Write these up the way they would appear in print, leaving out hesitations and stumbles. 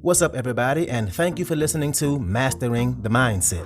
What's up, everybody, and thank you for listening to Mastering the Mindset.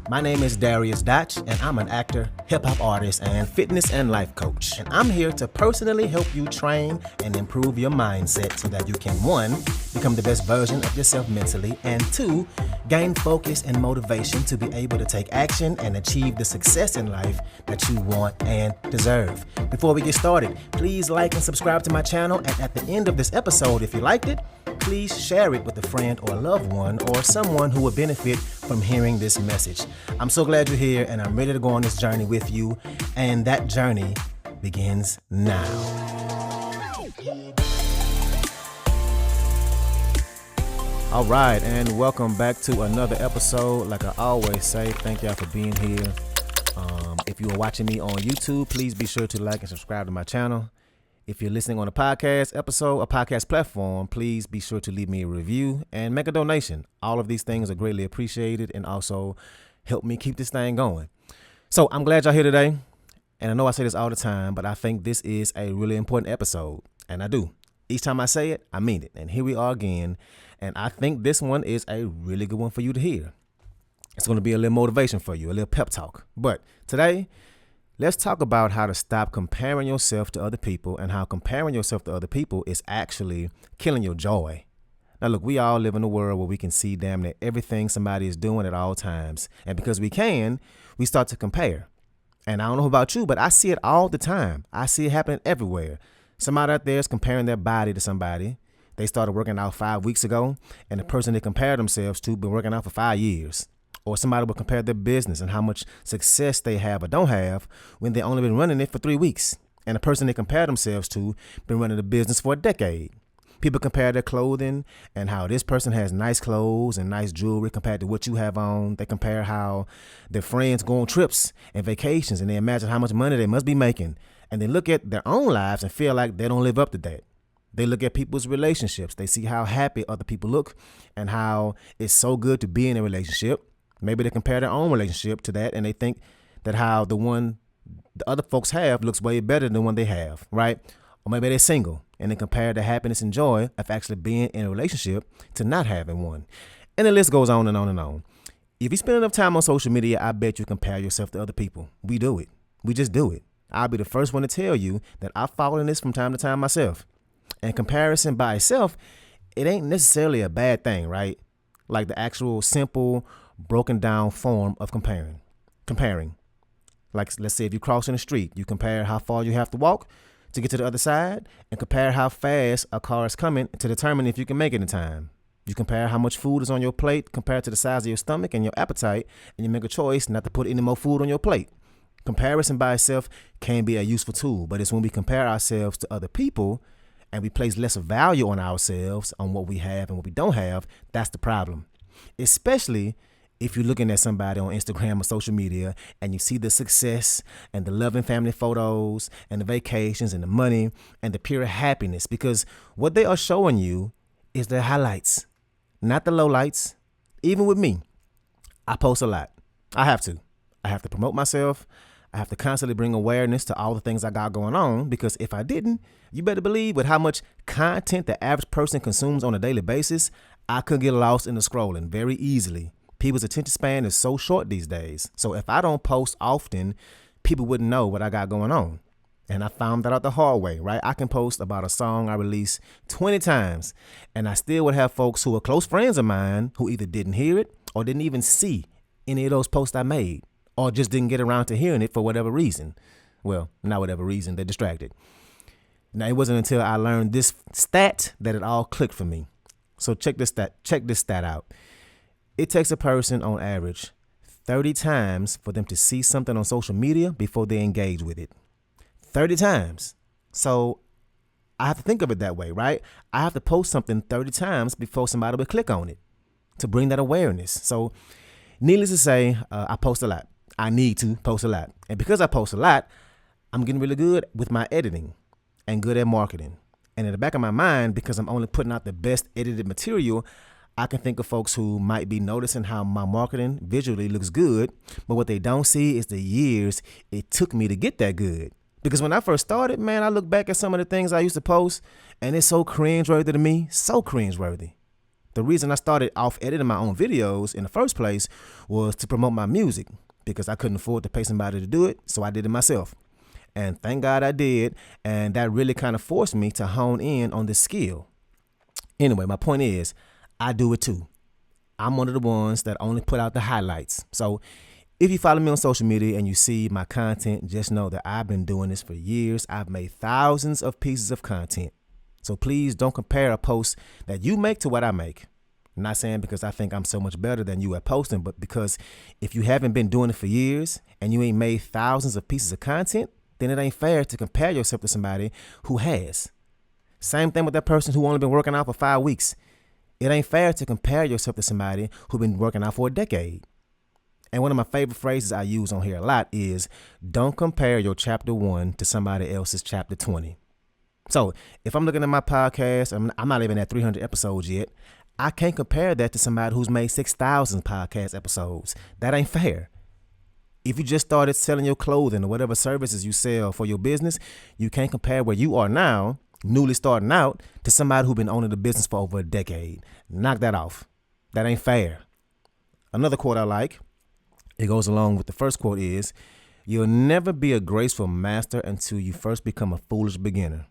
My name is Dariusdotch, and I'm an actor, hip-hop artist, and fitness and life coach. And I'm here to personally help you train and improve your mindset so that you can, 1, become the best version of yourself mentally, and 2, gain focus and motivation to be able to take action and achieve the success in life that you want and deserve. Before we get started, please like and subscribe to my channel, and at the end of this episode, if you liked it, please share it with a friend or a loved one or someone who would benefit from hearing this message. I'm so glad you're here, and I'm ready to go on this journey with you, and that journey begins now. All right, and welcome back to another episode. Like I always say, thank y'all for being here. If you are watching me on YouTube, please be sure to like and subscribe to my channel. If you're listening on a podcast episode, a podcast platform, please be sure to leave me a review and make a donation. All of these things are greatly appreciated and also help me keep this thing going. So I'm glad y'all here today. And I know I say this all the time, but I think this is a really important episode. And I do. Each time I say it, I mean it. And here we are again. And I think this one is a really good one for you to hear. It's going to be a little motivation for you, a little pep talk. But today, let's talk about how to stop comparing yourself to other people and how comparing yourself to other people is actually killing your joy. Now, look, we all live in a world where we can see damn near everything somebody is doing at all times. And because we can, we start to compare. And I don't know about you, but I see it all the time. I see it happening everywhere. Somebody out there is comparing their body to somebody. They started working out 5 weeks ago, and the person they compared themselves to been working out for 5 years. Or somebody will compare their business and how much success they have or don't have when they only been running it for 3 weeks. And the person they compare themselves to been running the business for a decade. People compare their clothing and how this person has nice clothes and nice jewelry compared to what you have on. They compare how their friends go on trips and vacations, and they imagine how much money they must be making. And they look at their own lives and feel like they don't live up to that. They look at people's relationships. They see how happy other people look and how it's so good to be in a relationship. Maybe they compare their own relationship to that, and they think that how the one the other folks have looks way better than the one they have, right? Or maybe they're single, and they compare the happiness and joy of actually being in a relationship to not having one. And the list goes on and on and on. If you spend enough time on social media, I bet you compare yourself to other people. We do it. We just do it. I'll be the first one to tell you that I fall in this from time to time myself. And comparison by itself, it ain't necessarily a bad thing, right? Like the actual simple broken down form of comparing. Like, let's say if you're crossing the street, you compare how far you have to walk to get to the other side and compare how fast a car is coming to determine if you can make it in time. You compare how much food is on your plate compared to the size of your stomach and your appetite, and you make a choice not to put any more food on your plate. Comparison by itself can be a useful tool, but it's when we compare ourselves to other people and we place less value on ourselves, on what we have and what we don't have, that's the problem. Especially if you're looking at somebody on Instagram or social media and you see the success and the loving family photos and the vacations and the money and the pure happiness, because what they are showing you is the highlights, not the lowlights. Even with me, I post a lot. I have to promote myself. I have to constantly bring awareness to all the things I got going on, because if I didn't, you better believe with how much content the average person consumes on a daily basis, I could get lost in the scrolling very easily. People's attention span is so short these days. So if I don't post often, people wouldn't know what I got going on. And I found that out the hard way, right? I can post about a song I released 20 times, and I still would have folks who are close friends of mine who either didn't hear it or didn't even see any of those posts I made, or just didn't get around to hearing it for whatever reason. Well, not whatever reason, they're distracted. Now, it wasn't until I learned this stat that it all clicked for me. So check this stat out. It takes a person on average 30 times for them to see something on social media before they engage with it. 30 times. So I have to think of it that way, right? I have to post something 30 times before somebody will click on it to bring that awareness. So needless to say, I post a lot. I need to post a lot. And because I post a lot, I'm getting really good with my editing and good at marketing. And in the back of my mind, because I'm only putting out the best edited material, I can think of folks who might be noticing how my marketing visually looks good, but what they don't see is the years it took me to get that good. Because when I first started, man, I look back at some of the things I used to post, and it's so cringeworthy to me, so cringeworthy. The reason I started off editing my own videos in the first place was to promote my music because I couldn't afford to pay somebody to do it, so I did it myself. And thank God I did, and that really kind of forced me to hone in on this skill. Anyway, my point is, I do it too. I'm one of the ones that only put out the highlights. So if you follow me on social media and you see my content, just know that I've been doing this for years. I've made thousands of pieces of content. So please don't compare a post that you make to what I make. I'm not saying because I think I'm so much better than you at posting, but because if you haven't been doing it for years and you ain't made thousands of pieces of content, then it ain't fair to compare yourself to somebody who has. Same thing with that person who only been working out for 5 weeks. It ain't fair to compare yourself to somebody who been working out for a decade. And one of my favorite phrases I use on here a lot is, don't compare your chapter 1 to somebody else's chapter 20. So if I'm looking at my podcast, I'm not even at 300 episodes yet. I can't compare that to somebody who's made 6,000 podcast episodes. That ain't fair. If you just started selling your clothing or whatever services you sell for your business, you can't compare where you are now, newly starting out, to somebody who's been owning the business for over a decade. Knock that off. That ain't fair. Another quote I like, it goes along with the first quote, is, you'll never be a graceful master until you first become a foolish beginner.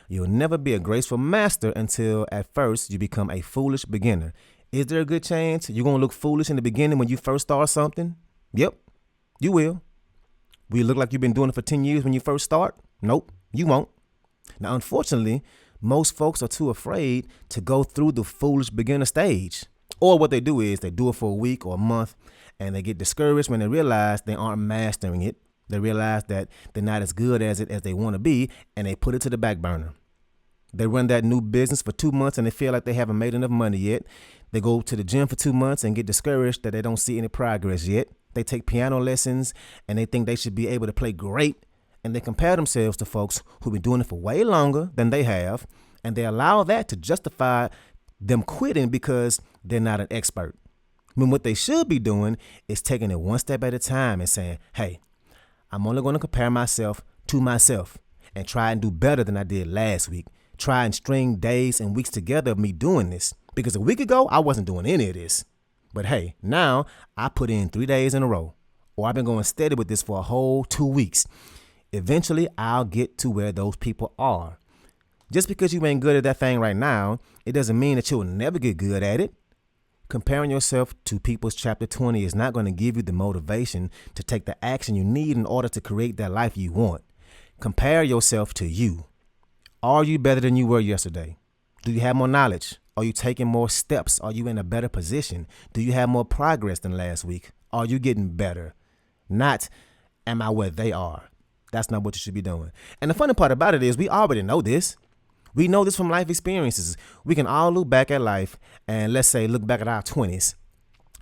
You'll never be a graceful master until at first you become a foolish beginner. Is there a good chance you're going to look foolish in the beginning when you first start something? Yep, you will. Will you look like you've been doing it for 10 years when you first start? Nope, you won't. Now, unfortunately, most folks are too afraid to go through the foolish beginner stage. Or what they do is they do it for a week or a month and they get discouraged when they realize they aren't mastering it. They realize that they're not as good as it as they want to be, and they put it to the back burner. They run that new business for 2 months and they feel like they haven't made enough money yet. They go to the gym for 2 months and get discouraged that they don't see any progress yet. They take piano lessons and they think they should be able to play great, and they compare themselves to folks who've been doing it for way longer than they have, and they allow that to justify them quitting because they're not an expert. When what they should be doing is taking it one step at a time and saying, hey, I'm only going to compare myself to myself and try and do better than I did last week. Try and string days and weeks together of me doing this. Because a week ago, I wasn't doing any of this. But hey, now I put in 3 days in a row. Or I've been going steady with this for a whole 2 weeks. Eventually, I'll get to where those people are. Just because you ain't good at that thing right now, it doesn't mean that you'll never get good at it. Comparing yourself to people's chapter 20 is not going to give you the motivation to take the action you need in order to create that life you want. Compare yourself to you. Are you better than you were yesterday? Do you have more knowledge? Are you taking more steps? Are you in a better position? Do you have more progress than last week? Are you getting better? Not, am I where they are? That's not what you should be doing. And the funny part about it is we already know this. We know this from life experiences. We can all look back at life and let's say look back at our 20s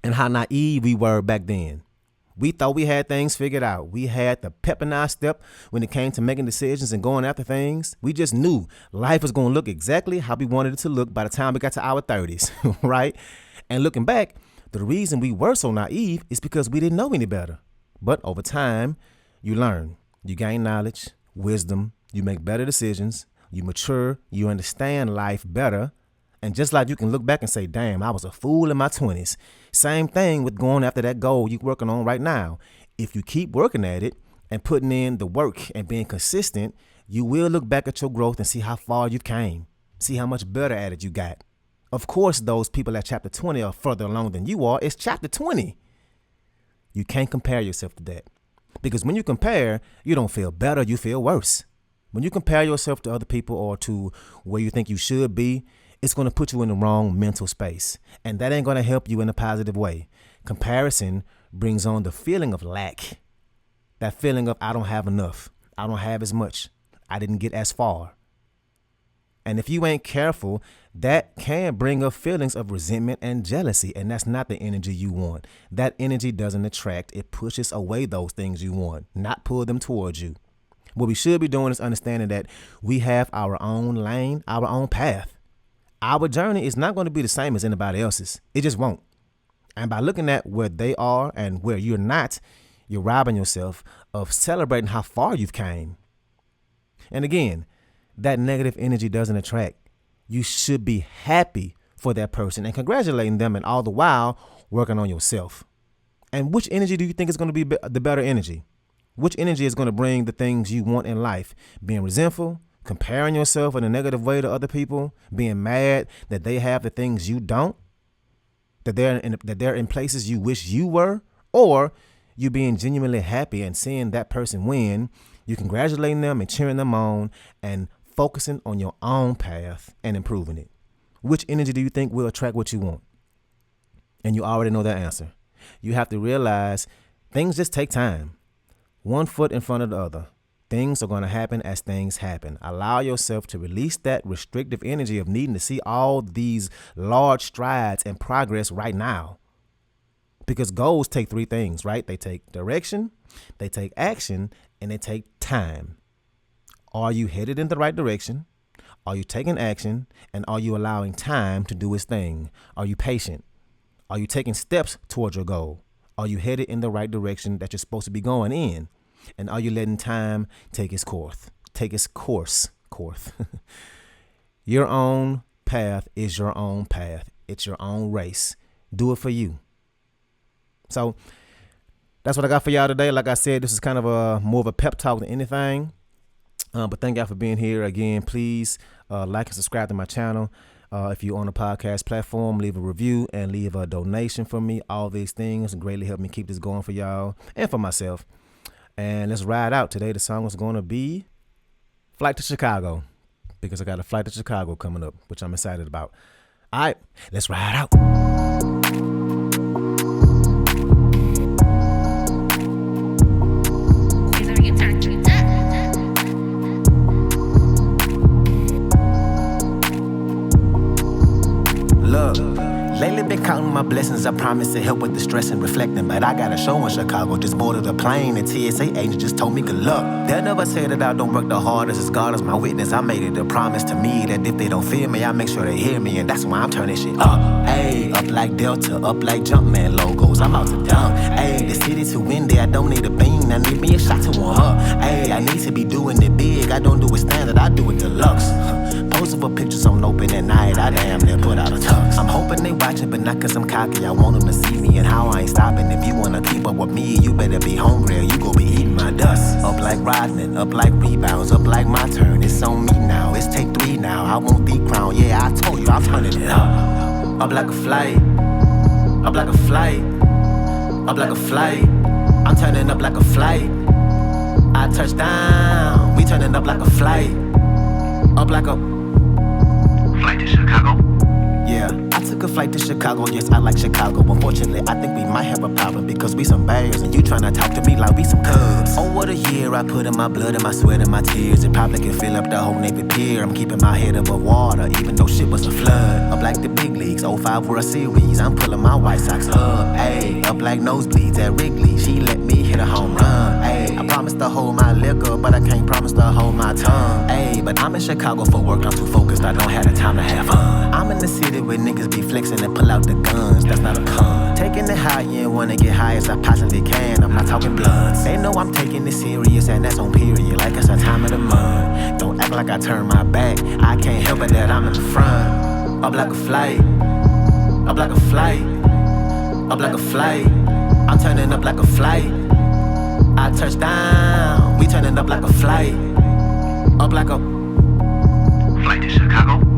and how naive we were back then. We thought we had things figured out. We had the pep in our step when it came to making decisions and going after things. We just knew life was going to look exactly how we wanted it to look by the time we got to our 30s, right? And looking back, the reason we were so naive is because we didn't know any better. But over time, you learn. You gain knowledge, wisdom, you make better decisions. You mature, you understand life better. And just like you can look back and say, damn, I was a fool in my 20s. Same thing with going after that goal you're working on right now. If you keep working at it and putting in the work and being consistent, you will look back at your growth and see how far you came. See how much better at it you got. Of course, those people at chapter 20 are further along than you are. It's chapter 20. You can't compare yourself to that. Because when you compare, you don't feel better, you feel worse. When you compare yourself to other people or to where you think you should be, it's going to put you in the wrong mental space. And that ain't going to help you in a positive way. Comparison brings on the feeling of lack. That feeling of I don't have enough. I don't have as much. I didn't get as far. And if you ain't careful, that can bring up feelings of resentment and jealousy. And that's not the energy you want. That energy doesn't attract. It pushes away those things you want, not pull them towards you. What we should be doing is understanding that we have our own lane, our own path. Our journey is not going to be the same as anybody else's. It just won't. And by looking at where they are and where you're not, you're robbing yourself of celebrating how far you've came. And again, that negative energy doesn't attract. You should be happy for that person and congratulating them, and all the while working on yourself. And which energy do you think is going to be the better energy? Which energy is going to bring the things you want in life? Being resentful, comparing yourself in a negative way to other people, being mad that they have the things you don't, that they're in places you wish you were, or you being genuinely happy and seeing that person win, you congratulating them and cheering them on and focusing on your own path and improving it. Which energy do you think will attract what you want? And you already know that answer. You have to realize things just take time. One foot in front of the other. Things are going to happen as things happen. Allow yourself to release that restrictive energy of needing to see all these large strides and progress right now. Because goals take three things, right? They take direction, they take action, and they take time. Are you headed in the right direction? Are you taking action? And are you allowing time to do its thing? Are you patient? Are you taking steps towards your goal? Are you headed in the right direction that you're supposed to be going in? And are you letting time take its course? Your own path is your own path. It's your own race. Do it for you. So that's what I got for y'all today. Like I said, this is kind of more of a pep talk than anything. But thank y'all for being here again. Please like and subscribe to my channel. If you're on a podcast platform, leave a review and leave a donation for me. All these things greatly help me keep this going for y'all and for myself. And let's ride out. Today the song is going to be Flight to Chicago, because I got a flight to Chicago coming up, which I'm excited about. All right, let's ride out. Lately been counting my blessings. I promise to help with the stress and reflecting, but I got a show in Chicago. Just boarded a plane. The TSA agent just told me good luck. They'll never say that I don't work the hardest. As God is my witness, I made it a promise to me that if they don't feel me, I make sure they hear me, and that's why I'm turning shit up. Ayy, up like Delta, up like Jumpman logos. I'm out to dump. Ayy, the city to win there. I don't need a bean. I need me a shot to one her. Ayy, I need to be doing it big. I don't do it standard. I do it deluxe. Posting for pictures on open at night. I damn near put out a tux. I'm hoping they watching, but not cause I'm cocky. I want them to see me and how I ain't stopping. If you wanna keep up with me, you better be hungry or you gon' be eating my dust. Up like Rodman, up like rebounds, up like my turn. It's on me now, it's take three now. I want the crown, yeah, I told you, I'm turning it up. Up like a flight, up like a flight, up like a flight. I'm turning up like a flight. I touch down, we turning up like a flight. Up like a flight to Chicago. Yeah, I took a flight to Chicago, yes, I like Chicago. Unfortunately, I think we might have a problem because we some bears and you tryna talk to me like we some cubs. Oh, what a year I put in my blood and my sweat and my tears. It probably can fill up the whole Navy Pier. I'm keeping my head above water, even though shit was a flood. Up like the big leagues, 05 World Series, I'm pulling my White Sox up. Ayy, up like nosebleeds at Wrigley, she let me hit a home run. Ayy, I promised to hold my liquor, but I can't promise to hold my tongue. Ayy, but I'm in Chicago for work, I'm too focused, I don't have the time to have fun. I'm in the city where niggas be flexing and pull out the guns, that's not a pun. Taking it high, yeah, wanna get high as I possibly can, I'm not talking bloods. They know I'm taking it serious and that's on period, like it's a time of the month. Don't act like I turn my back, I can't help it that I'm in the front. Up like a flight, up like a flight, up like a flight. I'm turning up like a flight. I touch down, we turning up like a flight. Up like a flight to Chicago.